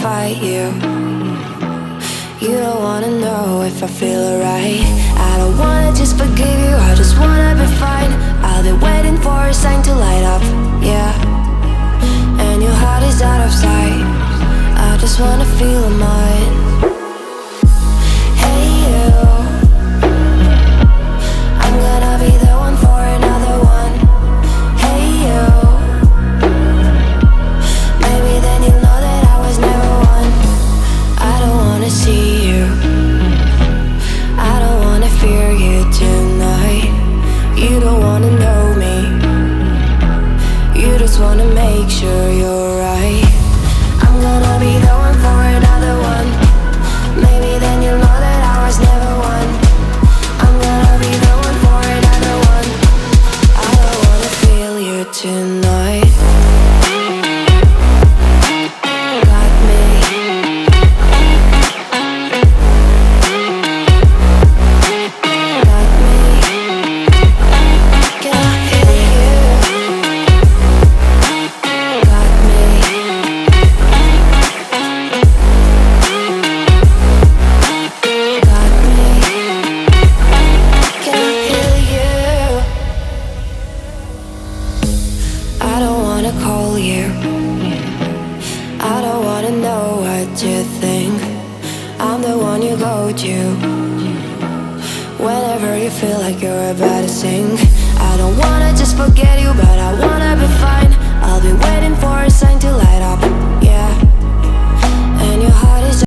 fight you. You don't wanna know if I feel alright. I don't wanna just forgive you, I just wanna be fine. I'll be waiting for a sign to light up, yeah. And your heart is out of sight. I just wanna feel mine. Hey you, I'm gonna be the one for another one. Hey you, maybe then you'll know that I was never one. I don't wanna see you, I don't wanna fear you tonight. You don't wanna know me, you just wanna make sure you're right. I'm gonna be the one for another one. Maybe then you'll know that I was never one. I'm gonna be the one for another one. I don't wanna feel you tonight. Got me. Got me. Can I hear you? Got me. Got me. Can I hear you? I don't wanna call you, I don't wanna know what you think. I'm the one you go to whenever you feel like you're about to sink. I don't wanna just forget you, but I wanna be fine. I'll be waiting for a sign